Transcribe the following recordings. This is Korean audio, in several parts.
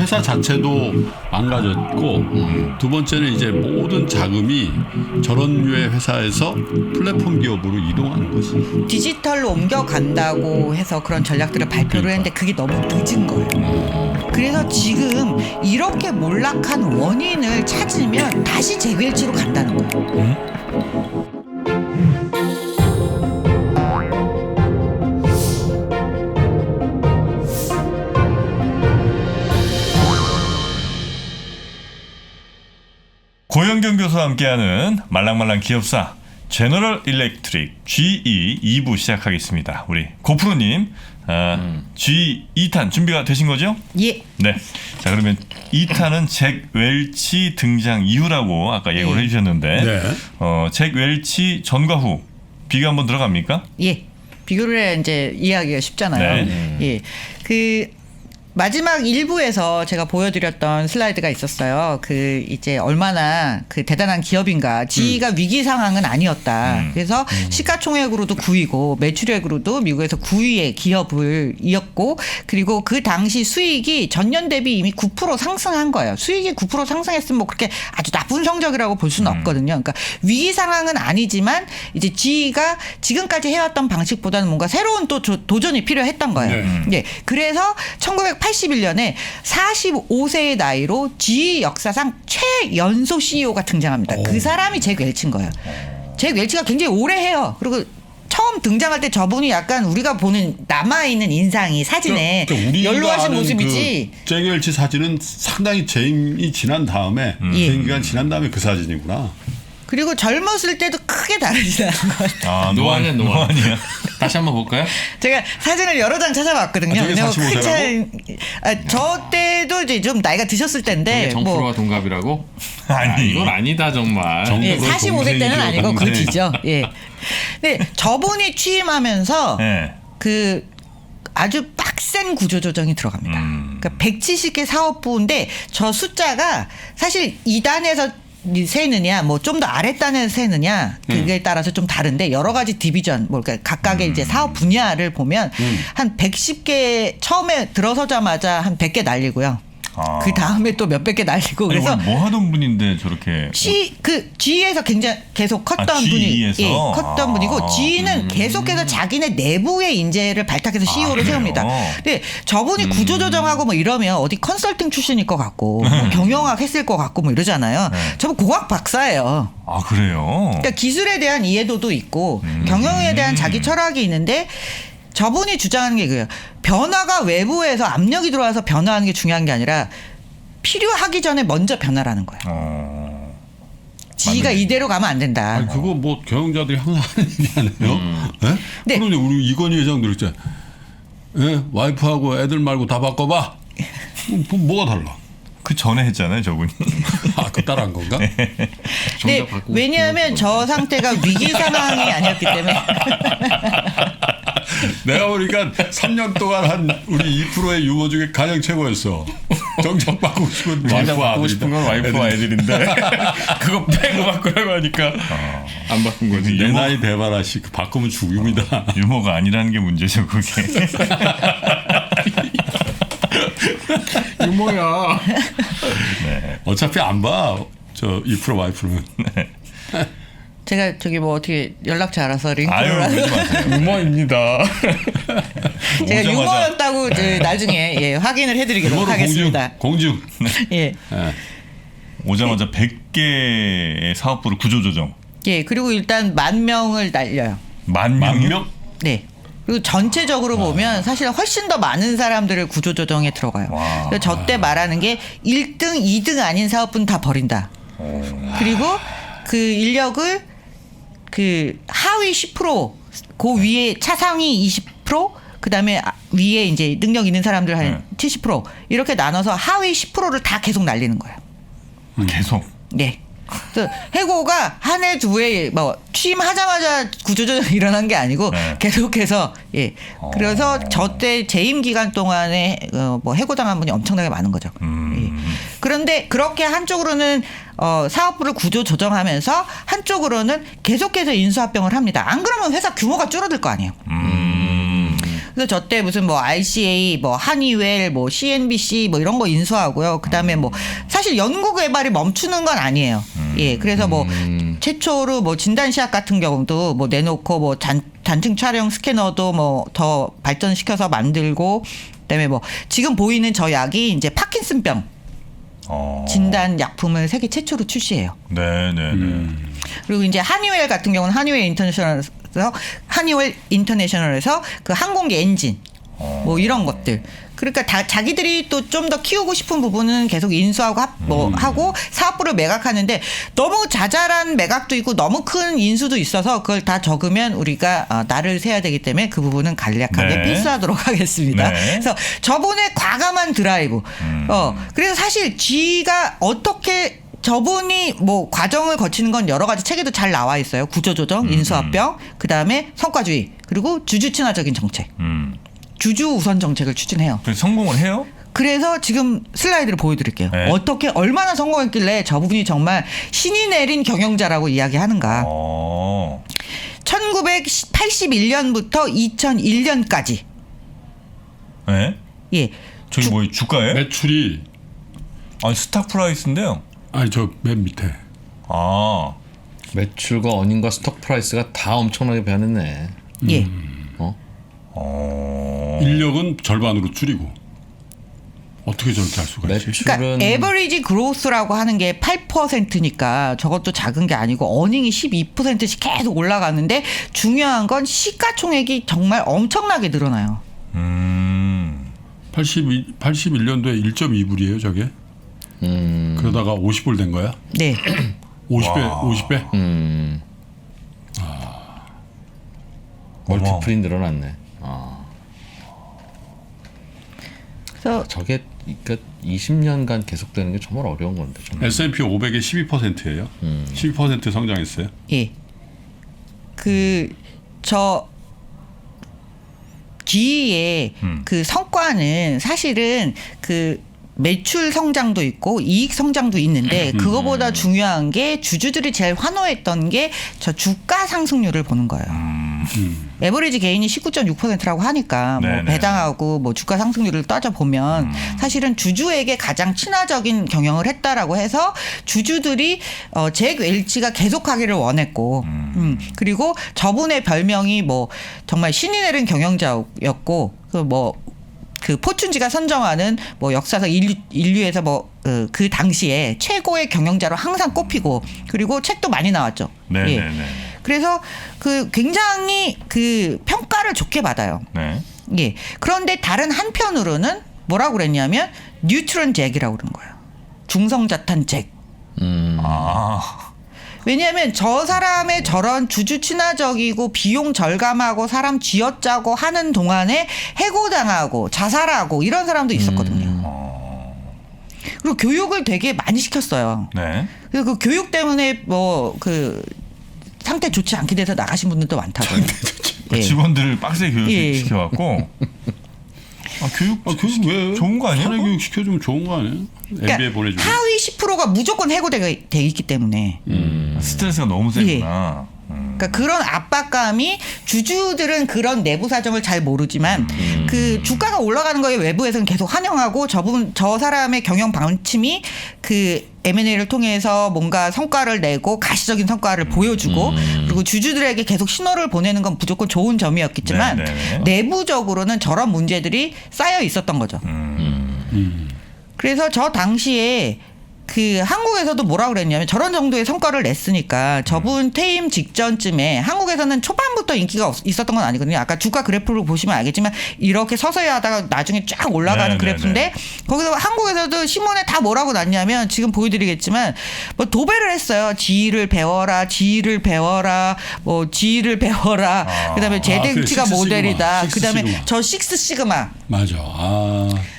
회사 자체도 망가졌고 두 번째는 이제 모든 자금이 저런 류의 회사에서 플랫폼 기업으로 이동하는 거지. 디지털로 옮겨간다고 해서 그런 전략들을 발표를 했는데 그게 너무 늦은 거예요. 그래서 지금 이렇게 몰락한 원인을 찾으면 다시 재배치로 간다는 거예요. 고현경 교수와 함께하는 말랑말랑 기업사 제너럴 일렉트릭 GE 2부 시작하겠습니다. 우리 고프로님 GE 2탄 준비가 되신 거죠? 예. 네. 자 그러면 2탄은 잭 웰치 등장 이후라고 아까 예고를 해주셨는데 네. 잭 웰치 전과 후 비교 한번 들어갑니까? 예. 비교를 해야 이제 이해하기가 쉽잖아요. 네. 예. 그 마지막 1부에서 제가 보여드렸던 슬라이드가 있었어요. 그 이제 얼마나 그 대단한 기업인가. GE가 위기 상황은 아니었다. 그래서 시가총액으로도 9위고 매출액으로도 미국에서 9위의 기업을 이었고 그리고 그 당시 수익이 전년 대비 이미 9% 상승한 거예요. 수익이 9% 상승했으면 뭐 그렇게 아주 나쁜 성적이라고 볼 수는 없거든요. 그러니까 위기 상황은 아니지만 이제 GE가 지금까지 해왔던 방식보다는 뭔가 새로운 또 도전이 필요했던 거예요. 예. 그래서 1981년에 45세의 나이로 GE 역사상 최연소 CEO가 등장합니다. 그 사람이 잭 웰치인 거예요. 잭 웰치가 굉장히 오래 해요. 그리고 처음 등장할 때 저분이 약간 우리가 보는 남아있는 인상이 사진에 연로하신 모습이지. 잭 웰치 사진은 상당히 재임이 지난 다음에 재임기간 지난 다음에 그 사진이구나. 그리고 젊었을 때도 크게 다르지 않은 것 같아요. 아 노안이야. 다시 한번 볼까요? 제가 사진을 여러 장 찾아봤거든요. 저게 45세라고? 저 때도 이제 좀 나이가 드셨을 때인데 정프로와 동갑이라고? 아니. 이건 아니다 정말. 예, 45세 때는 아니고 그 뒤죠. 예. 근데 저분이 취임하면서 네. 그 아주 빡센 구조조정이 들어갑니다. 그러니까 170개 사업부인데 저 숫자가 사실 2단에서 세느냐, 뭐 좀 더 아랫단에서 세느냐, 그게 따라서 좀 다른데 여러 가지 디비전, 그러니까 각각의 이제 사업 분야를 보면 한 110개 처음에 들어서자마자 한 100개 날리고요. 그 다음에 또 몇백 개 날리고 아니, 그래서 원래 뭐 하던 분인데 저렇게 GE에서 굉장히 계속 컸던 분이 GE에서? 컸던 분이고 GE는 계속해서 자기네 내부의 인재를 발탁해서 CEO를 그래요? 세웁니다. 근데 저분이 구조조정하고 뭐 이러면 어디 컨설팅 출신일 것 같고 뭐 경영학 했을 것 같고 뭐 이러잖아요. 저분 공학 박사예요. 아 그래요? 그러니까 기술에 대한 이해도도 있고 경영에 대한 자기 철학이 있는데 저분이 주장하는 게 그래요. 변화가 외부에서 압력이 들어와서 변화하는 게 중요한 게 아니라 필요하기 전에 먼저 변화라는 거예요. 지가 맞네. 이대로 가면 안 된다. 아니, 그거 뭐 경영자들이 항상 하는 얘기 아니에요? 예? 네. 그런데 우리 이건희 회장도 그랬잖아요. 예? 와이프하고 애들 말고 다 바꿔봐. 그럼 뭐가 달라? 그 전에 했잖아요 저분이. 아, 그 따라한 건가? 네, 왜냐하면 저 상태가 위기 상황이 아니었기 때문에. 내가 보니까 3년 동안 한 우리 2%의 유머 중에 가장 최고였어. 정작 바꾸고 싶은 정작 와이프와 바꾸고 싶은 건 와이프와 애들인데 그거 빼고 바꾸라고 하니까 안 바꾼 거지. 내 나이 대바라 씨, 그 바꾸면 죽입니다. 유머가 아니라는 게 문제죠 그게. 유머야. 어차피 안 봐. 저 2% 와이프는. 제가 저기 뭐 어떻게 연락처 알아서 링크를 아유 그러지 마세요. 유머입니다. 제가 오자마자- 유머였다고 이제 나중에 예, 확인을 해드리도록 유머로 하겠습니다. 공중. 예. 예. 오자마자 100개의 사업부를 구조조정. 예, 그리고 일단 10,000명을 날려요. 만 만 명이요? 명? 네. 그리고 전체적으로 보면 사실 훨씬 더 많은 사람들을 구조조정에 들어가요. 와. 그래서 저 때 말하는 게 1등, 2등 아닌 사업부는 다 버린다. 그리고 그 인력을 그 하위 10%, 그 위에 차상위 20%, 그 다음에 위에 이제 능력 있는 사람들 한 70% 이렇게 나눠서 하위 10%를 다 계속 날리는 거예요. 계속. 네. 그래서 해고가 한 해 두 해 뭐 취임하자마자 구조조정이 일어난 게 아니고 네. 계속해서 예. 그래서 저 때 재임 기간 동안에 뭐 해고당한 분이 엄청나게 많은 거죠. 예. 그런데 그렇게 한쪽으로는 사업부를 구조 조정하면서 한쪽으로는 계속해서 인수합병을 합니다. 안 그러면 회사 규모가 줄어들 거 아니에요. 그래서 저 때 무슨 뭐 RCA, 뭐 하니웰, 뭐 CNBC 뭐 이런 거 인수하고요. 그다음에 뭐 사실 연구 개발이 멈추는 건 아니에요. 예, 그래서 뭐 최초로 뭐 진단시약 같은 경우도 뭐 내놓고 뭐 단층 촬영 스캐너도 뭐 더 발전시켜서 만들고, 그다음에 뭐 지금 보이는 저 약이 이제 파킨슨병 진단 약품을 세계 최초로 출시해요. 네네네. 그리고 이제 하니웰 같은 경우는 하니웰 인터내셔널에서 그 항공기 엔진 뭐 이런 것들. 그러니까 다 자기들이 또 좀 더 키우고 싶은 부분은 계속 인수하고 하고 사업부를 매각하는데, 너무 자잘한 매각도 있고 너무 큰 인수도 있어서 그걸 다 적으면 우리가 날을 세야 되기 때문에 그 부분은 간략하게 네. 필수하도록 하겠습니다. 네. 그래서 저분의 과감한 드라이브. 그래서 사실 G가 어떻게 저분이 뭐 과정을 거치는 건 여러 가지 책에도 잘 나와 있어요. 구조조정, 인수합병, 그 다음에 성과주의, 그리고 주주 친화적인 정책. 주주 우선 정책을 추진해요. 그래서 성공을 해요? 그래서 지금 슬라이드를 보여드릴게요. 네. 어떻게 얼마나 성공했길래 저분이 정말 신이 내린 경영자라고 이야기하는가. 1981년부터 2001년까지. 네? 예. 저기 뭐 주가예요? 매출이 아니 스탁 프라이스인데요. 아니 저 맨 밑에 아, 매출과 어닝과 스톡 프라이스가 다 엄청나게 변했네. 예. 인력은 절반으로 줄이고 어떻게 저렇게 할 수가 있지? 매출은 그러니까 에버리지 그로스라고 하는 게 8%니까 저것도 작은 게 아니고 어닝이 12%씩 계속 올라가는데, 중요한 건 시가총액이 정말 엄청나게 늘어나요. 81년도에 1.2불이에요 저게. 그러다가 50불 된 거야? 네. 50배? 멀티플이 늘어났네. 그래서 저게 그러니까 20년간 계속되는 게 정말 어려운 건데. 정말. S&P 500의 12%예요. 12% 성장했어요. 예. 저 G의 그 성과는 사실은 그 매출 성장도 있고 이익 성장도 있는데, 그거보다 중요한 게 주주들이 제일 환호했던 게 저 주가 상승률을 보는 거예요. 에버리지 게인이 19.6%라고 하니까 뭐 네네. 배당하고 뭐 주가 상승률을 따져 보면 사실은 주주에게 가장 친화적인 경영을 했다라고 해서 주주들이 잭 웰치가 계속하기를 원했고, 그리고 저분의 별명이 뭐 정말 신이 내린 경영자였고, 그 포춘지가 선정하는 뭐 역사상 인류에서 뭐 그 당시에 최고의 경영자로 항상 꼽히고, 그리고 책도 많이 나왔죠. 네네네. 예. 그래서 그 굉장히 그 평가를 좋게 받아요. 네. 예. 그런데 다른 한편으로는 뭐라고 그랬냐면 뉴트런 잭이라고 그런 거예요. 중성자탄 잭. 왜냐하면 저 사람의 저런 주주 친화적이고 비용 절감하고 사람 쥐어짜고 하는 동안에 해고당하고 자살하고 이런 사람도 있었거든요. 그리고 교육을 되게 많이 시켰어요. 네. 그래서 그 교육 때문에 뭐 그 상태 좋지 않게 돼서 나가신 분들도 많다고요. 그 직원들을 빡세게 교육시켜갖고 교육 왜 좋은 거 아니에요? 사내 교육 시켜주면 좋은 거 아니에요? MBA 보내주면. 하위 10%가 무조건 해고돼 있기 때문에. 스트레스가 너무 세구나. 그러니까 그런 압박감이, 주주들은 그런 내부 사정을 잘 모르지만 그 주가가 올라가는 거에 외부에서는 계속 환영하고, 저 사람의 경영 방침이 그 M&A를 통해서 뭔가 성과를 내고 가시적인 성과를 보여주고, 그리고 주주들에게 계속 신호를 보내는 건 무조건 좋은 점이었겠지만 네네. 내부적으로는 저런 문제들이 쌓여 있었던 거죠. 그래서 저 당시에 그 한국에서도 뭐라 그랬냐면, 저런 정도의 성과를 냈으니까 저분 퇴임 직전쯤에 한국에서는 초반부터 인기가 있었던 건 아니거든요. 아까 주가 그래프를 보시면 알겠지만 이렇게 서서히 하다가 나중에 쫙 올라가는 그래프인데, 거기서 한국에서도 신문에 다 뭐라고 났냐면, 지금 보여드리겠지만 뭐 도배를 했어요. 지위를 배워라, 지위를 배워라, 뭐 지위를 배워라. 그다음에 제댕치가 그래, 모델이다. 식스 그다음에 시그마. 저 식스 시그마. 맞아.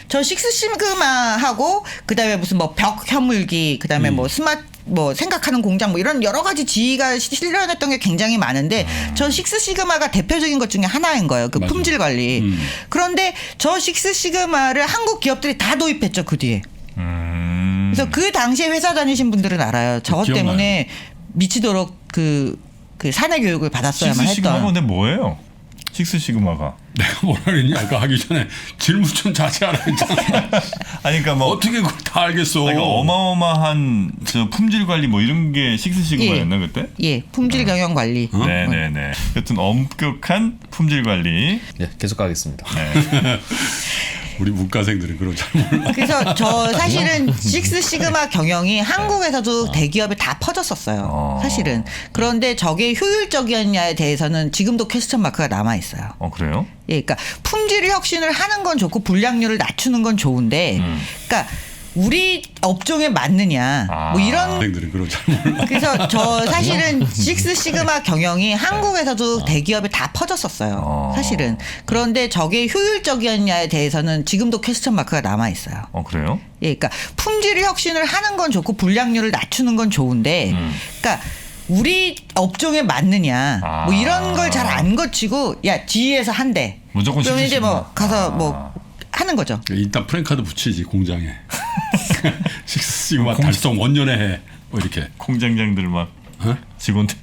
저 식스 시그마하고 그다음에 무슨 뭐 벽 현물기, 그다음에 뭐 스마트 뭐 생각하는 공장, 뭐 이런 여러 가지 지위가 실현했던 게 굉장히 많은데, 저 식스 시그마가 대표적인 것 중에 하나인 거예요. 그 맞아. 품질 관리. 그런데 저 식스 시그마를 한국 기업들이 다 도입했죠, 그 뒤에. 그래서 그 당시에 회사 다니신 분들은 알아요. 저것 기억나요. 때문에 미치도록 그 사내 교육을 받았어야만 식스 시그마가 했던. 근데 뭐예요? 식스 시그마가 내가 뭐라 그랬니? 아까 하기 전에 질문 좀 자제하라 했잖아. 아니 그러니까 뭐 어떻게 그걸 다 알겠어. 그러니까 어마어마한 저 품질 관리 뭐 이런 게 식스 시그마였나 그때? 예, 품질 경영 관리. 네네네. 여튼 엄격한 품질 관리. 예, 계속 가겠습니다. 우리 문과생들은 그런 잘 몰라. 그래서 저 사실은 식스 시그마 경영이 한국에서도 대기업에 다 퍼졌었어요. 사실은. 그런데 저게 효율적이었냐에 대해서는 지금도 퀘스천 마크가 남아 있어요. 그래요? 예, 그러니까 품질 혁신을 하는 건 좋고 불량률을 낮추는 건 좋은데, 그러니까 우리 업종에 맞느냐 뭐 이런. 문과생들은 그런 잘 몰라. 그래서 저 사실은 식스 시그마 경영이 한국에서도 대기업에 다 퍼졌었어요. 사실은. 그런데 저게 효율적이었냐에 대해서는 지금도 퀘스천 마크가 남아 있어요. 그래요? 예, 그러니까 품질 혁신을 하는 건 좋고 불량률을 낮추는 건 좋은데, 그러니까 우리 업종에 맞느냐 뭐 이런 걸 잘 안 거치고 야 GE에서 한대. 무조건 그러면 이제 뭐 식스 가서 뭐 하는 거죠. 일단 프랭카드 붙이지 공장에. 식스 시그마 달성 원년에 해. 뭐 이렇게. 콩장장들 막 어? 직원들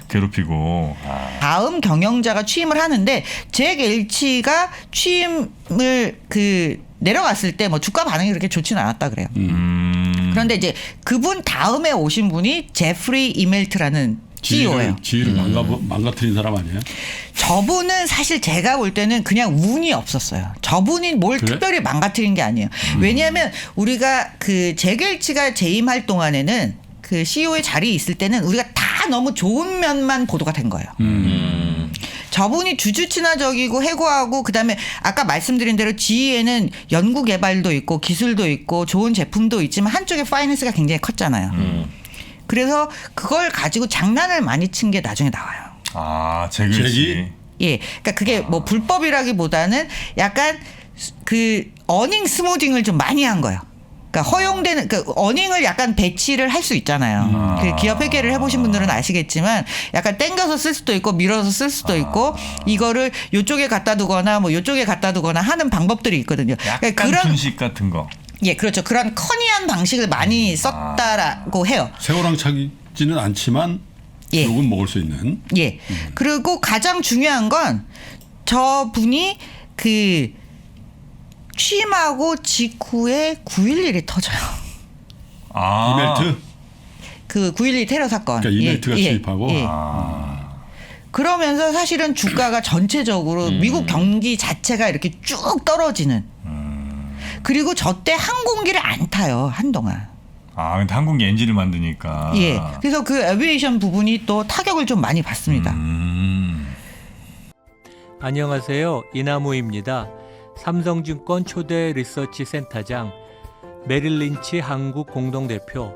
괴롭히고. 다음 경영자가 취임을 하는데 잭 엘치가 취임을 내려갔을 때 뭐 주가 반응이 그렇게 좋지는 않았다 그래요. 그런데 이제 그분 다음에 오신 분이 제프리 이멜트라는 CEO예요. 지위를 망가뜨린 사람 아니에요? 저분은 사실 제가 볼 때는 그냥 운이 없었어요. 저분이 뭘 그래? 특별히 망가뜨린 게 아니에요. 왜냐하면 우리가 잭 엘치가 재임할 동안에는 그 CEO의 자리에 있을 때는 우리가 다 너무 좋은 면만 보도가 된 거예요. 저분이 주주 친화적이고 해고하고 그다음에 아까 말씀드린 대로 GE에는 연구 개발도 있고 기술도 있고 좋은 제품도 있지만 한쪽에 파이낸스가 굉장히 컸잖아요. 그래서 그걸 가지고 장난을 많이 친 게 나중에 나와요. 잭이? 예, 그러니까 그게 뭐 불법이라기보다는 약간 어닝 스무딩을 좀 많이 한 거예요. 그러니까 허용되는 어닝을 약간 배치를 할 수 있잖아요. 그 기업 회계를 해보신 분들은 아시겠지만 약간 땡겨서 쓸 수도 있고 밀어서 쓸 수도 있고 이거를 요쪽에 갖다 두거나 뭐 요쪽에 갖다 두거나 하는 방법들이 있거든요. 약간 그러니까 분식 같은 거. 예, 그렇죠. 그런 커니한 방식을 많이 썼다라고 해요. 새우랑 차지는 않지만 예. 욕은 먹을 수 있는. 예. 그리고 가장 중요한 건 저분이 취임하고 직후에 9.11이 터져요. 이멜트? 9.12 테러 사건. 그러니까 이멜트가 투입하고. 예. 그러면서 사실은 주가가 전체적으로 미국 경기 자체가 이렇게 쭉 떨어지는. 그리고 저 때 항공기를 안 타요, 한동안. 근데 항공기 엔진을 만드니까. 예. 그래서 그 에비에이션 부분이 또 타격을 좀 많이 받습니다. 안녕하세요. 이나무입니다. 삼성증권 초대 리서치 센터장, 메릴 린치 한국 공동대표,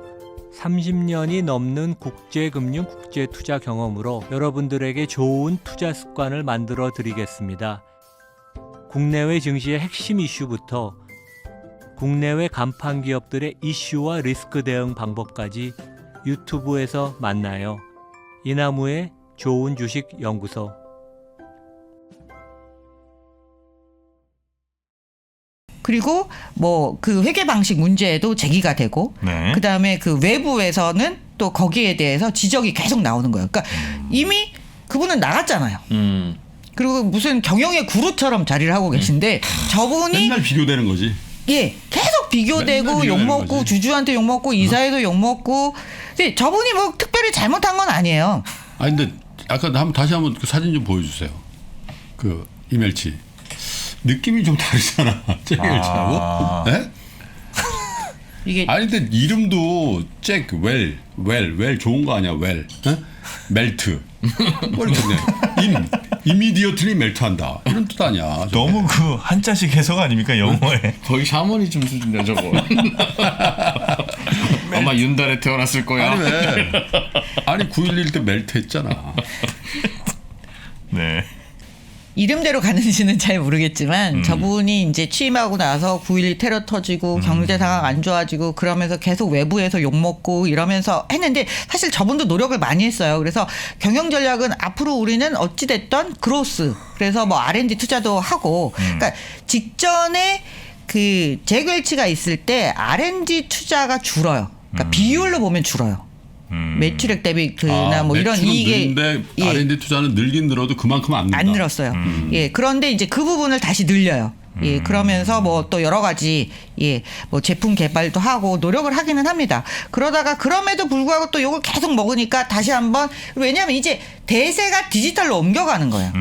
30년이 넘는 국제금융 국제투자 경험으로 여러분들에게 좋은 투자 습관을 만들어 드리겠습니다. 국내외 증시의 핵심 이슈부터 국내외 간판 기업들의 이슈와 리스크 대응 방법까지 유튜브에서 만나요. 이나무의 좋은 주식 연구소. 그리고 뭐 회계 방식 문제에도 제기가 되고 네. 그다음에 외부에서는 또 거기에 대해서 지적이 계속 나오는 거예요. 그러니까 이미 그분은 나갔잖아요. 그리고 무슨 경영의 구루처럼 자리를 하고 계신데 저분이 맨날 비교되는 거지. 예, 계속 비교되고 맨날 비교되는 욕먹고 거지. 주주한테 욕먹고 이사회도 욕먹고. 근데 저분이 뭐 특별히 잘못한 건 아니에요. 근데 아까 다시 한번 그 사진 좀 보여주세요. 이멜치. 느낌이 좀 다르잖아. 잭 엘치하고. 네? 이게 근데 이름도 잭 웰 좋은 거 아니야? 웰. 멜트. 뭐 이렇게 이미디어틀리 멜트한다. 이런 뜻 아니야. 너무 한자식 해석 아닙니까 영어에? 거의 샤머니즘 수준이야 저거. 아마 윤달에 태어났을 거야. 아니 왜? 9.11 때 멜트 했잖아. 네. 이름대로 가는지는 잘 모르겠지만 저분이 이제 취임하고 나서 9.12 테러 터지고 경제 상황 안 좋아지고 그러면서 계속 외부에서 욕먹고 이러면서 했는데 사실 저분도 노력을 많이 했어요. 그래서 경영 전략은 앞으로 우리는 어찌됐던 그로스, 그래서 뭐 R&D 투자도 하고 그러니까 직전에 잭 웰치가 있을 때 R&D 투자가 줄어요. 그러니까 비율로 보면 줄어요. 매출액 대비 그나 뭐 이런 매출은 이익에 늘는데 예. R&D 투자는 늘긴 늘어도 그만큼 안 는다. 안 늘었어요. 예. 그런데 이제 그 부분을 다시 늘려요. 예. 그러면서 뭐 또 여러 가지 예. 뭐 제품 개발도 하고 노력을 하기는 합니다. 그러다가 그럼에도 불구하고 또 이걸 계속 먹으니까 다시 한번 왜냐하면 이제 대세가 디지털로 옮겨가는 거예요.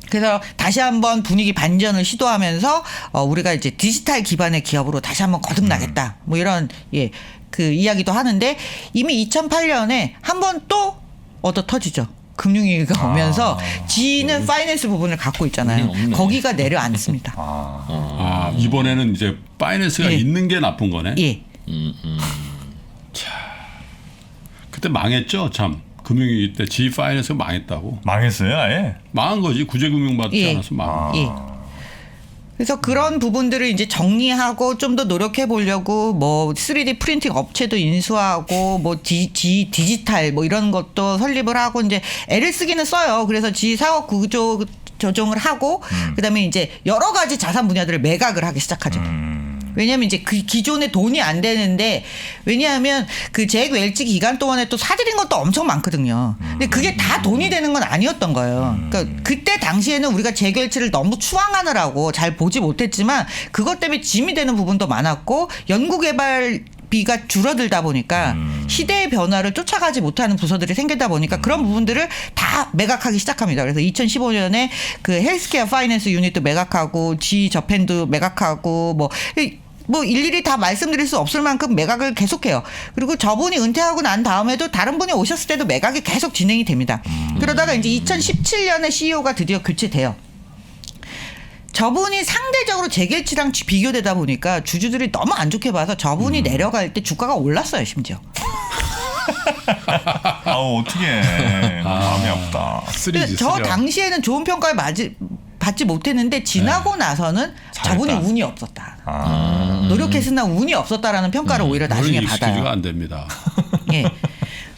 그래서 다시 한번 분위기 반전을 시도하면서 우리가 이제 디지털 기반의 기업으로 다시 한번 거듭나겠다. 뭐 이런 예. 그 이야기도 하는데 이미 2008년에 한번 또 얻어 터지죠. 금융위기가 오면서 G는 파이낸스 부분을 갖고 있잖아요. 없네. 거기가 내려앉습니다. 이번에는 이제 파이낸스가 예. 있는 게 나쁜 거네. 예. 그때 망했죠, 참. 금융위기 때 G 파이낸스가 망했다고. 망했어요, 아예. 망한 거지. 구제금융 받지 예. 않아서 망한 예. 그래서 그런 부분들을 이제 정리하고 좀 더 노력해 보려고 뭐 3D 프린팅 업체도 인수하고 뭐 디지털 뭐 이런 것도 설립을 하고 이제 애를 쓰기는 써요. 그래서 G 사업 구조 조정을 하고 그다음에 이제 여러 가지 자산 분야들을 매각을 하기 시작하죠. 왜냐하면 이제 그 기존에 돈이 안 되는데 왜냐하면 그 잭 웰치 기간 동안에 또 사들인 것도 엄청 많거든요. 근데 그게 다 돈이 되는 건 아니었던 거예요. 그러니까 그때 당시에는 우리가 잭 웰치를 너무 추앙하느라고 잘 보지 못했지만 그것 때문에 짐이 되는 부분도 많았고 연구개발 비가 줄어들다 보니까 시대의 변화를 쫓아가지 못하는 부서들이 생기다 보니까 그런 부분들을 다 매각하기 시작합니다. 그래서 2015년에 그 헬스케어 파이낸스 유닛도 매각하고 G 저펜도 매각하고 뭐 일일이 다 말씀드릴 수 없을 만큼 매각을 계속해요. 그리고 저분이 은퇴하고 난 다음에도 다른 분이 오셨을 때도 매각이 계속 진행이 됩니다. 그러다가 이제 2017년에 CEO가 드디어 교체돼요. 저분이 상대적으로 재결치랑 비교되다 보니까 주주들이 너무 안 좋게 봐서 저분이 내려갈 때 주가가 올랐어요, 심지어. 아우 어떻게 마음이 없다. 쓰리지. 저 당시에는 좋은 평가를 받지 못했는데 지나고 나서는 저분이 잘했다. 운이 없었다. 노력했으나 운이 없었다라는 평가를 오히려 나중에 익스큐즈가 받아요. 안 됩니다. 예.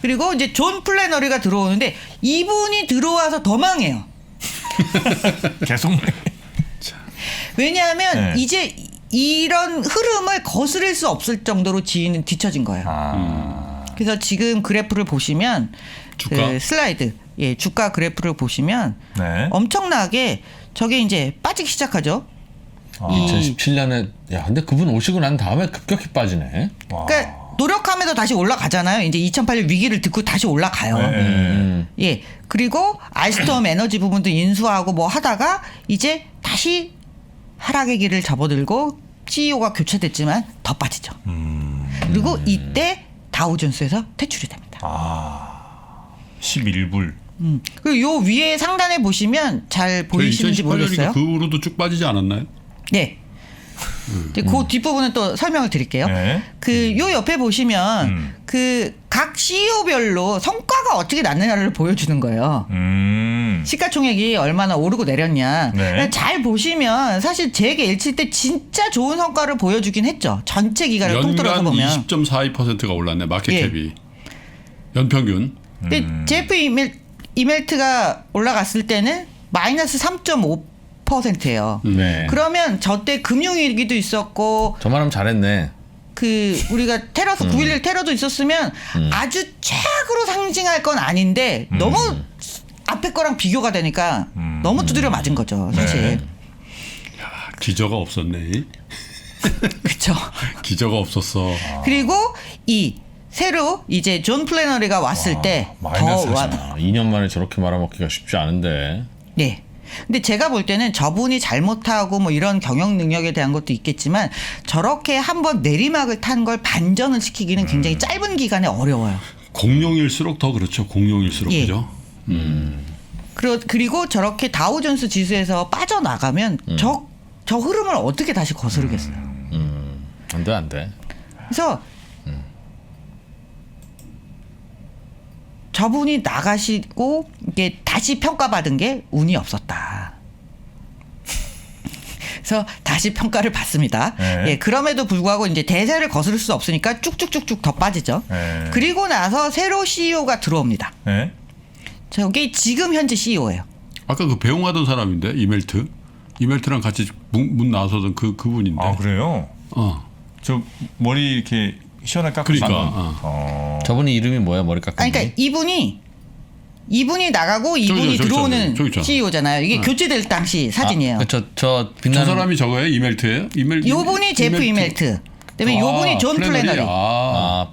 그리고 이제 존 플래너리가 들어오는데 이분이 들어와서 더 망해요. 계속 왜냐하면 네. 이제 이런 흐름을 거스를 수 없을 정도로 지인은 뒤처진 거예요. 그래서 지금 그래프를 보시면 주가? 그 슬라이드, 예, 주가 그래프를 보시면 네. 엄청나게 저게 이제 빠지기 시작하죠. 2017년에 야 근데 그분 오시고 난 다음에 급격히 빠지네. 그러니까 노력하면서 다시 올라가잖아요. 이제 2008년 위기를 듣고 다시 올라가요. 네. 예. 그리고 알스톰 에너지 부분도 인수하고 뭐 하다가 이제 다시 하락의 길을 접어들고 CEO가 교체됐지만 더 빠지죠. 그리고 이때 다우존스에서 퇴출이 됩니다. 11불. 그리고 요 위에 상단에 보시면 잘 보이시는지 2018년이니까 모르겠어요. 그 후로도 쭉 빠지지 않았나요? 네. 이제 그 뒷부분은 또 설명을 드릴게요. 네. 그 요 옆에 보시면 그 각 CEO별로 성과가 어떻게 났느냐를 보여주는 거예요. 시가총액이 얼마나 오르고 내렸냐. 네. 잘 보시면 사실 잭 LC 때 진짜 좋은 성과를 보여주긴 했죠. 전체 기간을 통틀어서 연간 보면. 20.42%가 올랐네. 마켓캡이. 예. 연평균. 근데 제프 이멜트가 올라갔을 때는 마이너스 3.5%예요. 네. 그러면 저 때 금융위기도 있었고 저만하면 잘했네. 그 우리가 테러 9.11 테러도 있었으면 아주 최악으로 상징할 건 아닌데 너무 앞에 거랑 비교가 되니까 너무 두드려 맞은 거죠, 사실. 네. 기저가 없었네. 그렇죠. 기저가 없었어. 그리고 이 새로 이제 존 플래너리가 왔을 때 마이너스 더 2년 만에 저렇게 말아먹기가 쉽지 않은데. 네. 근데 제가 볼 때는 저분이 잘못하고 뭐 이런 경영 능력에 대한 것도 있겠지만 저렇게 한번 내리막을 탄 걸 반전을 시키기는 굉장히 짧은 기간에 어려워요. 공룡일수록 더 그렇죠. 공룡일수록 예. 그죠? 그리고 저렇게 다우존스 지수에서 빠져나가면 저 흐름을 어떻게 다시 거스르겠어요. 안 돼. 그래서 저분이 나가시고 이게 다시 평가받은 게 운이 없었다. 그래서 다시 평가를 받습니다. 네. 예, 그럼에도 불구하고 이제 대세를 거스를 수 없으니까 쭉쭉쭉쭉 더 빠지죠. 네. 그리고 나서 새로 CEO가 들어옵니다. 네. 저게 지금 현재 CEO예요. 아까 그 배웅하던 사람인데 이멜트. 이멜트랑 같이 문 나서던 그분인데. 아 그래요? 어. 저 머리 이렇게 시원하게 깎고 그러니까. 있는. 저분이 이름이 뭐야? 머리 깎은 아니, 그러니까 이분이 나가고 이분이 저기 들어오는 있잖아요. CEO잖아요. 이게 교체될 당시 사진이에요. 저 저 빛나는 사람이 저거예요? 이멜트예요? 요분이 제프 이멜트. 그다음에 요분이 존 플래너리.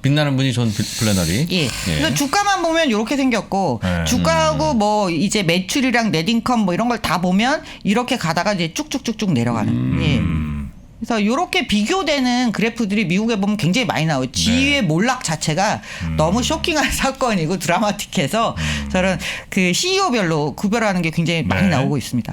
빛나는 분이 존 플래너리. 예. 그래서 주가만 보면 이렇게 생겼고 네. 주가하고 뭐 이제 매출이랑 넷인컴 뭐 이런 걸 다 보면 이렇게 가다가 이제 쭉쭉쭉쭉 내려가는. 예. 그래서 이렇게 비교되는 그래프들이 미국에 보면 굉장히 많이 나와요. 지위의 몰락 자체가 너무 쇼킹한 사건이고 드라마틱해서 저는 그 CEO별로 구별하는 게 굉장히 많이 나오고 있습니다.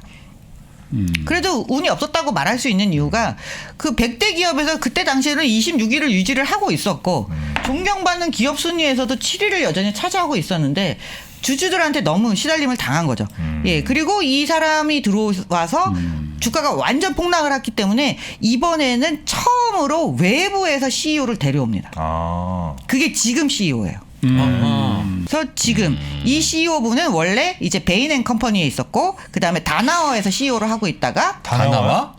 그래도 운이 없었다고 말할 수 있는 이유가 그 100대 기업에서 그때 당시에는 26위를 유지를 하고 있었고 존경받는 기업 순위에서도 7위를 여전히 차지하고 있었는데 주주들한테 너무 시달림을 당한 거죠. 예. 그리고 이 사람이 들어와서 주가가 완전 폭락을 했기 때문에 이번에는 처음으로 외부에서 CEO를 데려옵니다. 아. 그게 지금 CEO예요. 그래서 지금 이 CEO분은 원래 이제 베인 앤 컴퍼니에 있었고 그다음에 다나워에서 CEO를 하고 있다가 다 나와?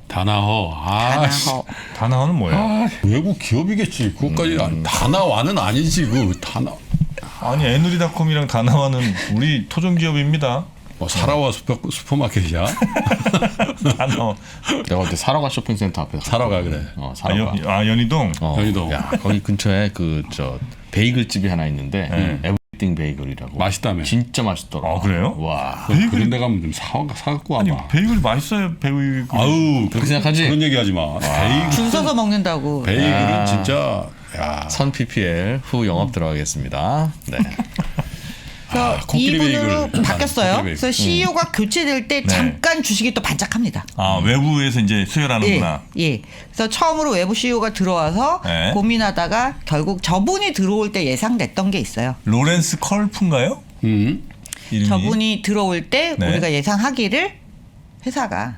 다나허. 다나워. 다나와는 뭐예요? 외국 기업이겠지. 그것까지 다나와는 아니지. 그 다나. 아니 에누리닷컴이랑 다나와는 우리 토종 기업입니다. 사라와 슈퍼마켓이야. 다나와. 내가 그때 사러가 쇼핑센터 앞에서 사러가 그래. 사러가. 연희동. 연희동. 야, 거기 근처에 그 저 베이글 집이 하나 있는데 에브리띵 베이글이라고. 맛있다며. 진짜 맛있더라. 아, 그래요? 와. 그런 데 가면 좀 사갖고 아니 와봐. 베이글 맛있어요. 베이글. 아우 그렇게 생각하지? 그런 얘기하지 마. 줄 서서 먹는다고. 베이글은 진짜 야. 선 PPL 후 영업 들어가겠습니다. 네. 그래서 코끼리 이분으로 베이글. 바뀌었어요. 코끼리 베이글. 그래서 CEO가 교체될 때 잠깐 주식이 또 반짝합니다. 아 외부에서 이제 예, 수혈하는구나. 예. 그래서 처음으로 외부 CEO가 들어와서 네. 고민하다가 결국 저분이 들어올 때 예상됐던 게 있어요. 로렌스 컬프인가요? 이름이? 저분이 들어올 때 네. 우리가 예상하기를 회사가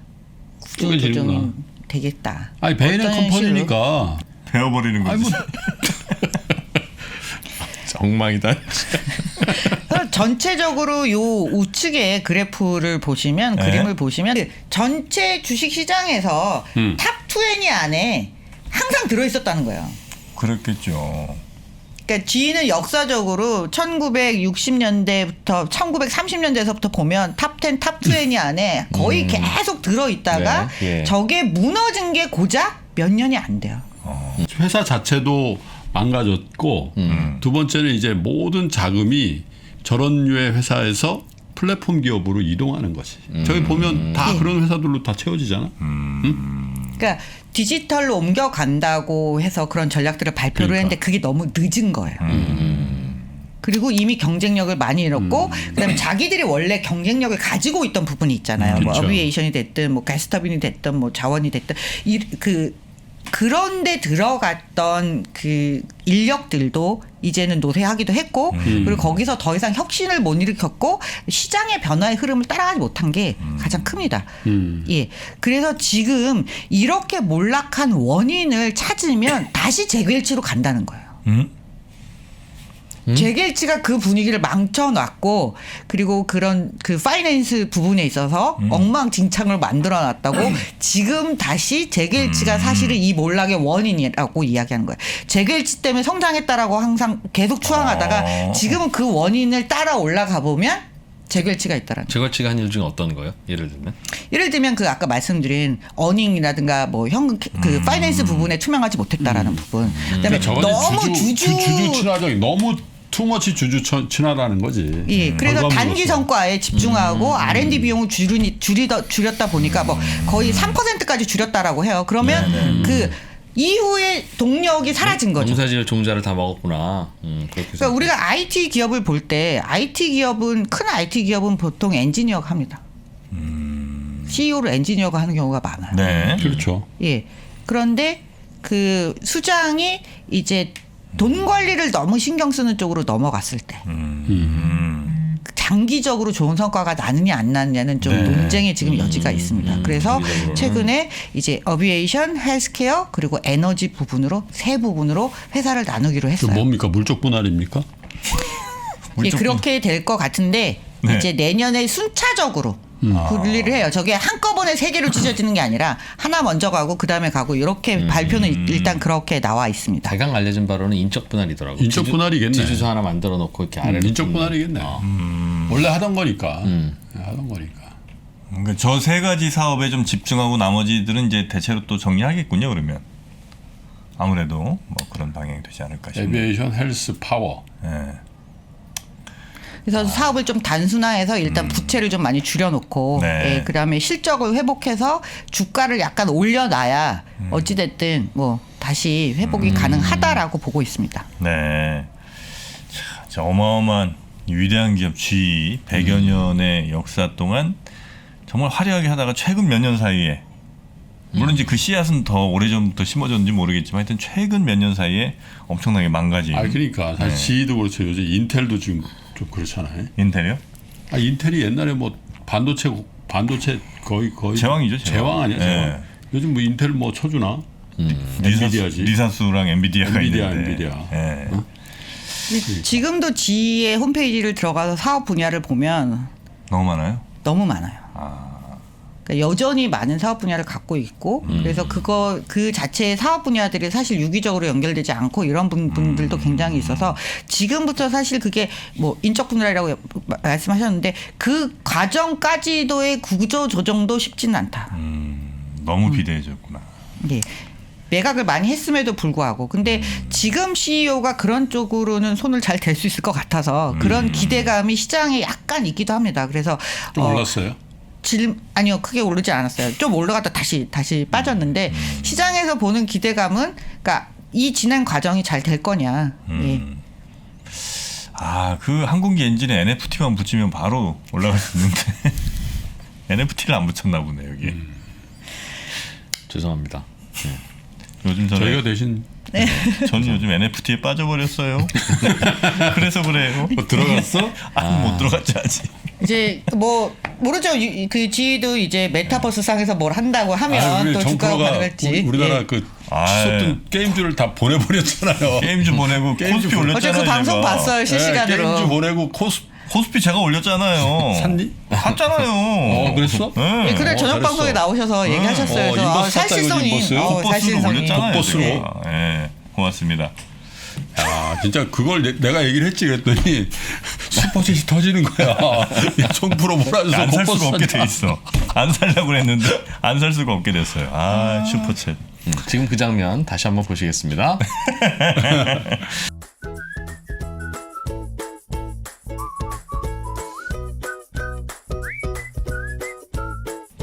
쪼개지는구나. 구조조정이 되겠다. 아니 베인앤 어떤 식으로? 뭐 컴퍼니니까. 베어버리는 아니 거지. 뭐 엉망이다. 그래서 전체적으로 요 우측의 그래프를 보시면 네. 그림을 보시면 전체 주식 시장에서 탑 20 안에 항상 들어 있었다는 거예요. 그렇겠죠. 그러니까 G는 역사적으로 1960년대부터 1930년대에서부터 보면 탑 10, 탑 20 안에 거의 계속 들어 있다가 네, 예. 저게 무너진 게 고작 몇 년이 안 돼요. 회사 자체도 망가졌고 두 번째는 이제 모든 자금이 저런 류의 회사에서 플랫폼 기업으로 이동하는 것이. 저기 보면 다 그런 회사들로 다 채워지잖아. 그러니까 디지털로 옮겨간다고 해서 그런 전략들을 발표를 그러니까. 했는데 그게 너무 늦은 거예요. 그리고 이미 경쟁력을 많이 잃었고 그다음에 자기들이 원래 경쟁력을 가지고 있던 부분이 있잖아요. 뭐 그렇죠. 어비에이션이 됐든 뭐 가스터빈이 됐든 뭐 자원이 됐든 그런데 들어갔던 그 인력들도 이제는 노쇠하기도 했고 그리고 거기서 더 이상 혁신을 못 일으켰고 시장의 변화의 흐름을 따라가지 못한 게 가장 큽니다. 예. 그래서 지금 이렇게 몰락한 원인을 찾으면 다시 재결치로 간다는 거예요. 재결치가 그 분위기를 망쳐놨고 그리고 그런 그 파이낸스 부분에 있어서 엉망진창을 만들어놨다고 지금 다시 재결치가 사실은 이 몰락의 원인이라고 이야기하는 거예요. 재결치 때문에 성장했다라고 항상 계속 추앙하다가 지금은 그 원인을 따라 올라가 보면 재결치가 있다라는 거예요. 재결치가 한 일 중에 어떤 거요? 예를 들면? 예를 들면 그 아까 말씀드린 어닝이라든가 뭐 현금 그 파이낸스 부분에 투명하지 못했다라는 부분. 그다음에 너무 주주 친화적인 너무 투머치 주주 친화라는 거지. 예, 그래서 결과물로서. 단기 성과에 집중하고 R&D 비용을 줄였다 보니까 뭐 거의 3%까지 줄였다라고 해요. 그러면 그 이후에 동력이 사라진 거죠. 농사지을 종자를 다 먹었구나. 그렇게 그러니까 우리가 IT 기업을 볼 때 큰 IT 기업은 보통 엔지니어가 합니다. CEO를 엔지니어가 하는 경우가 많아요. 네. 그렇죠. 예. 그런데 그 수장이 이제 돈 관리를 너무 신경 쓰는 쪽으로 넘어갔을 때 장기적으로 좋은 성과가 나느냐 안 나느냐는 좀 네. 논쟁의 지금 여지가 있습니다. 그래서 장기적으로는. 최근에 이제 어비에이션, 헬스케어 그리고 에너지 부분으로 세 부분으로 회사를 나누기로 그 했어요. 뭡니까 물적 분할입니까? 예, 그렇게 될 것 같은데 네. 이제 내년에 순차적으로 분리를 해요. 저게 한꺼번에 3개로 찢어지는 게 아니라 하나 먼저 가고 그다음에 가고 이렇게 발표는 일단 그렇게 나와 있습니다. 대강 알려진 바로는 인적 분할이더라고. 인적 분할이겠네. 지주소 하나 만들어 놓고 이렇게 아래로 인적 분할이겠네. 원래 하던 거니까. 하던 거니까. 그러니까 저 3가지 사업에 좀 집중하고 나머지들은 이제 대체로 또 정리하겠군요. 그러면 아무래도 뭐 그런 방향이 되지 않을까 싶네요. 에비에이션, 헬스, 파워. 예. 그래서 사업을 좀 단순화해서 일단 부채를 좀 많이 줄여놓고 네. 예, 그다음에 실적을 회복해서 주가를 약간 올려놔야 어찌됐든 뭐 다시 회복이 가능하다라고 보고 있습니다. 네. 자, 저 어마어마한 위대한 기업 GE 100여 년의 역사 동안 정말 화려하게 하다가 최근 몇 년 사이에 물론 이제 그 씨앗은 더 오래전부터 심어졌는지 모르겠지만 하여튼 최근 몇 년 사이에 엄청나게 망가진 그러니까 사실 GE도 그렇죠. 요즘 인텔도 지금 좀 그렇잖아요. 인텔이요? 인텔이 옛날에 뭐 반도체 거의 제왕이죠, 제왕 아니야, 제왕. 예. 요즘 뭐 인텔 뭐 쳐주나? 엔비디아지. 리사스랑 엔비디아가 엔비디아, 있는데. 엔비디아. 예. 지금도 GE의 홈페이지를 들어가서 사업 분야를 보면 너무 많아요? 너무 많아요. 그러니까 여전히 많은 사업 분야를 갖고 있고 그래서 그 자체의 사업 분야들이 사실 유기적으로 연결되지 않고 이런 분들도 굉장히 있어서 지금부터 사실 그게 뭐 인적 분할이라고 말씀하셨는데 그 과정까지도의 구조 조정도 쉽지는 않다. 너무 비대해졌구나. 예. 매각을 많이 했음에도 불구하고 근데 지금 CEO가 그런 쪽으로는 손을 잘 댈 수 있을 것 같아서 그런 기대감이 시장에 약간 있기도 합니다. 그래서 좀 올랐어요? 아니요, 크게 오르지 않았어요. 좀 올라갔다 다시 빠졌는데 시장에서 보는 기대감은 그러니까 이 진행 과정이 잘 될 거냐. 예. 그 항공기 엔진에 NFT만 붙이면 바로 올라갈 수 있는데 NFT를 안 붙였나 보네 여기. 죄송합니다. 요즘 저희가 대신 저는 요즘 NFT에 빠져버렸어요. 그래서 그래요. 들어갔어? 못 들어갔지 아직. 이제 뭐 모르죠. 그 GE도 이제 메타버스 상에서 뭘 한다고 하면 또 주가가 가능할지. 우리나라 예. 그 치솟던 게임주를 다 보내버렸잖아요. 게임주 보내고 코스피 올렸잖아요. 어제 그 방송 제가. 봤어요 실시간으로. 게임주 보내고 코스피 제가 올렸잖아요. 샀니? 샀잖아요. 그랬어? 네. 예, 그날 저녁 잘했어. 방송에 나오셔서 얘기하셨어요. 그래서 인버스 샀다, 이거 살실성이 인버스. 버스로 살실성이. 올렸잖아요. 버스로. 제가. 네, 고맙습니다. 진짜 그걸 내가 얘기를 했지 그랬더니 슈퍼챗이 터지는 거야. 총프로 몰아줘서 안 살 못 수가 없게 샀다. 돼 있어. 안 살려고 그랬는데 안 살 수가 없게 됐어요. 슈퍼챗. 지금 그 장면 다시 한번 보시겠습니다.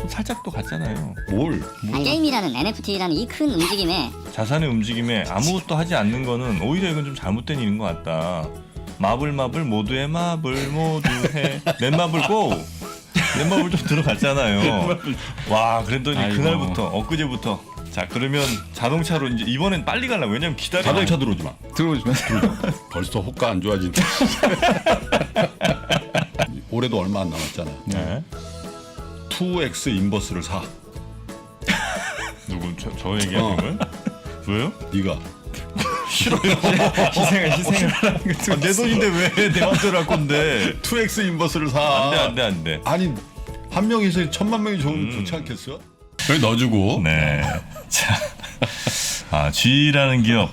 살짝 또 갔잖아요. 뭘? 게임이라는 NFT라는 이 큰 움직임에 자산의 움직임에 아무것도 하지 않는 거는 오히려 이건 좀 잘못된 일인 것 같다. 마블 모두의 마블 모두해 넷마블 고! 넷마블 좀 들어갔잖아요. 와 그랬더니 아이고. 그날부터 엊그제부터 자 그러면 자동차로 이제 이번엔 빨리 가려고 왜냐면 기다려 자동차 들어오지 마. 들어오지 마. 벌써 호가 안 좋아진다. 올해도 얼마 안 남았잖아. 네. 2X 인버스를 사. 누구 저 얘기하는 거예요? 왜요? 네가. 희생을 내 돈인데 왜 내 맘대로 할 건데 2X 인버스를 사. 안돼 아니 한 명에서 1,000만 명이 좋지 않겠어? 여기 넣어주고. 네. 자, G라는 기업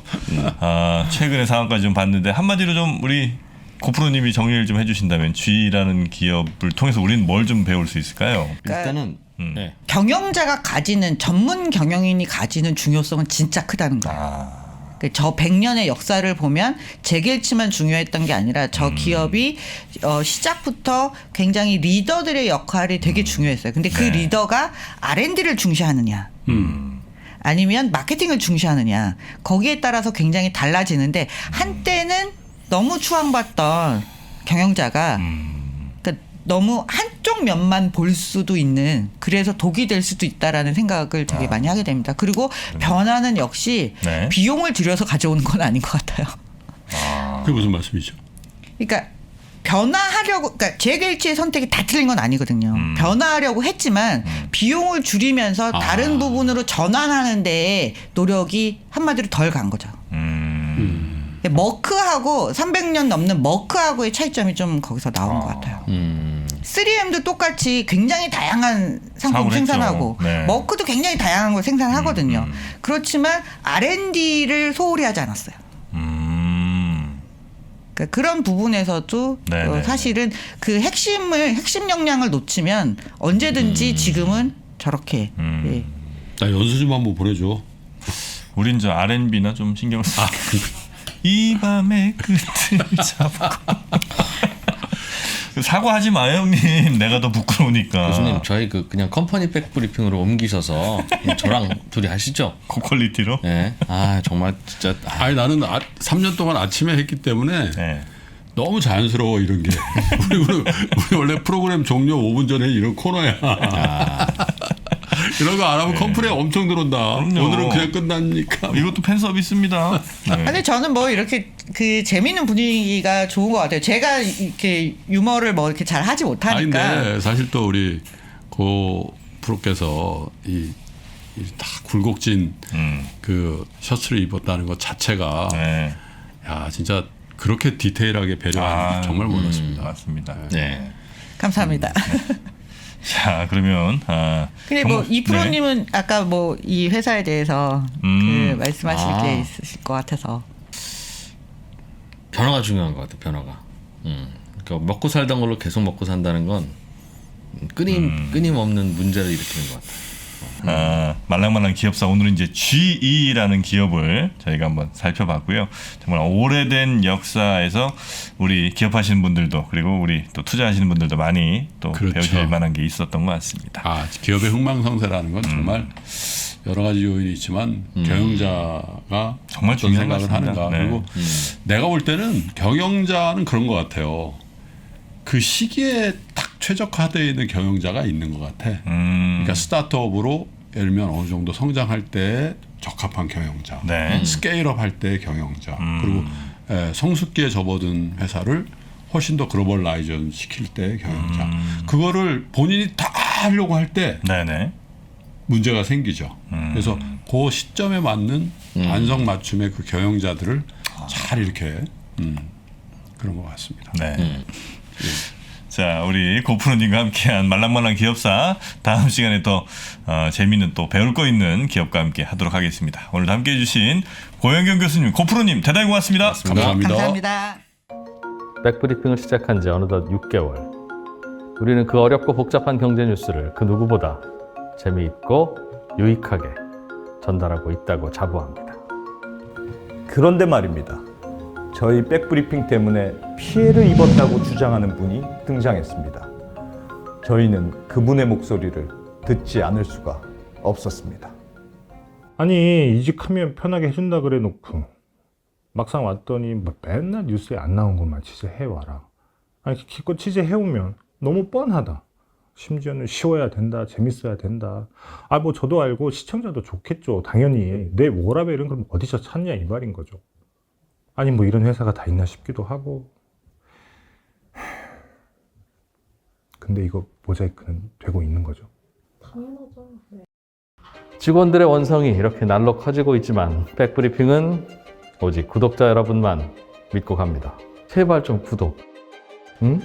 최근에 상황까지 좀 봤는데 한마디로 좀 우리 고프로님이 정리를 좀 해주신다면 G라는 기업을 통해서 우리는 뭘 좀 배울 수 있을까요? 일단은 네. 경영자가 가지는 전문 경영인이 가지는 중요성은 진짜 크다는 거예요. 저 100년의 역사를 보면 재계치만 중요했던 게 아니라 저 기업이 시작부터 굉장히 리더들의 역할이 되게 중요했어요. 근데 그 리더가 R&D를 중시하느냐 아니면 마케팅을 중시하느냐 거기에 따라서 굉장히 달라지는데 한때는 너무 추앙받던 경영자가 그러니까 너무 한쪽 면만 볼 수도 있는 그래서 독이 될 수도 있다라는 생각을 되게 많이 하게 됩니다. 그리고 변화는 역시 네. 비용을 들여서 가져오는 건 아닌 것 같아요. 그게 무슨 말씀이죠? 그러니까 변화하려고 그러니까 재계치의 선택이 다 틀린 건 아니거든요. 변화하려고 했지만 비용을 줄이면서 다른 부분으로 전환하는 데에 노력이 한마디로 덜 간 거죠. 머크하고 300년 넘는 머크하고의 차이점이 좀 거기서 나온 것 같아요. 3M도 똑같이 굉장히 다양한 상품 사업을 생산하고 했죠. 네. 머크도 굉장히 다양한 걸 생산하거든요. 그렇지만 R&D를 소홀히 하지 않았어요. 그러니까 그런 부분에서도 네네. 사실은 그 핵심 역량을 놓치면 언제든지 지금은 저렇게 예. 나 연수 좀 한번 보내줘. 우린 저 R&B나 좀 신경을 쓰. 이 밤의 끝을 잡고. 사과하지 마요 형님. 내가 더 부끄러우니까. 교수님 저희 그냥 컴퍼니 백브리핑으로 옮기셔서 저랑 둘이 하시죠. 고퀄리티로. 네. 아 정말 진짜 아니 나는 3년 동안 아침에 했기 때문에 네. 너무 자연스러워 이런 게. 우리 원래 프로그램 종료 5분 전에 이런 코너야. 이런 거 안 하면 컴플레인 엄청 들어온다. 그럼요. 오늘은 그냥 끝나니까. 이것도 팬 서비스입니다. 네. 근데 저는 뭐 이렇게 그 재밌는 분위기가 좋은 것 같아요. 제가 이렇게 유머를 뭐 이렇게 잘 하지 못하니까. 아닌데 사실 또 우리 고 프로께서 이 다 굴곡진 그 셔츠를 입었다는 것 자체가 네. 야 진짜 그렇게 디테일하게 배려하는 정말 몰랐습니다. 맞습니다. 네. 감사합니다. 자 그러면 근데 뭐 이 프로님은 아까 뭐 이 회사에 대해서 그 말씀하실 아. 게 있으실 것 같아서. 변화가 중요한 것 같아요. 변화가. 그러니까 먹고 살던 걸로 계속 먹고 산다는 건 끊임없는 문제를 일으키는 것 같아요. 말랑말랑 기업사 오늘은 이제 GE라는 기업을 저희가 한번 살펴봤고요. 정말 오래된 역사에서 우리 기업하시는 분들도 그리고 우리 또 투자하시는 분들도 많이 또 그렇죠. 배우실 만한 게 있었던 것 같습니다. 아 기업의 흥망성쇠라는 건 정말 여러 가지 요인이 있지만 경영자가 정말 어떤 중요한 것 생각을 같습니다. 하는가. 네. 그리고 내가 볼 때는 경영자는 그런 것 같아요. 그 시기에 딱 최적화되어 있는 경영자가 있는 것 같아. 그러니까 스타트업으로 예를 들면 어느 정도 성장할 때 적합한 경영자, 네. 스케일업 할 때 경영자, 그리고 성숙기에 접어든 회사를 훨씬 더 글로벌라이전 시킬 때 경영자. 그거를 본인이 다 하려고 할 때 네네. 문제가 생기죠. 그래서 그 시점에 맞는 안성맞춤의 그 경영자들을 잘 이렇게 그런 것 같습니다. 네. 자, 우리 고프로님과 함께한 말랑말랑 기업사 다음 시간에 더 재미있는 또 배울 거 있는 기업과 함께 하도록 하겠습니다. 오늘도 함께해 주신 고영경 교수님, 고프로님 대단히 고맙습니다. 감사합니다. 감사합니다. 백브리핑을 시작한 지 어느덧 6개월. 우리는 그 어렵고 복잡한 경제 뉴스를 그 누구보다 재미있고 유익하게 전달하고 있다고 자부합니다. 그런데 말입니다. 저희 백브리핑 때문에 피해를 입었다고 주장하는 분이 등장했습니다. 저희는 그분의 목소리를 듣지 않을 수가 없었습니다. 아니 이직하면 편하게 해준다 그래 놓고 막상 왔더니 뭐 맨날 뉴스에 안 나온 것만 취재해와라. 아니 기껏 취재해오면 너무 뻔하다. 심지어는 쉬워야 된다, 재밌어야 된다. 아 뭐 저도 알고 시청자도 좋겠죠. 당연히 내 워라벨은 그럼 어디서 찾냐 이 말인 거죠. 아니 뭐 이런 회사가 다 있나 싶기도 하고. 근데 이거 모자이크는 되고 있는 거죠. 직원들의 원성이 이렇게 날로 커지고 있지만 백브리핑은 오직 구독자 여러분만 믿고 갑니다. 제발 좀 구독. 응?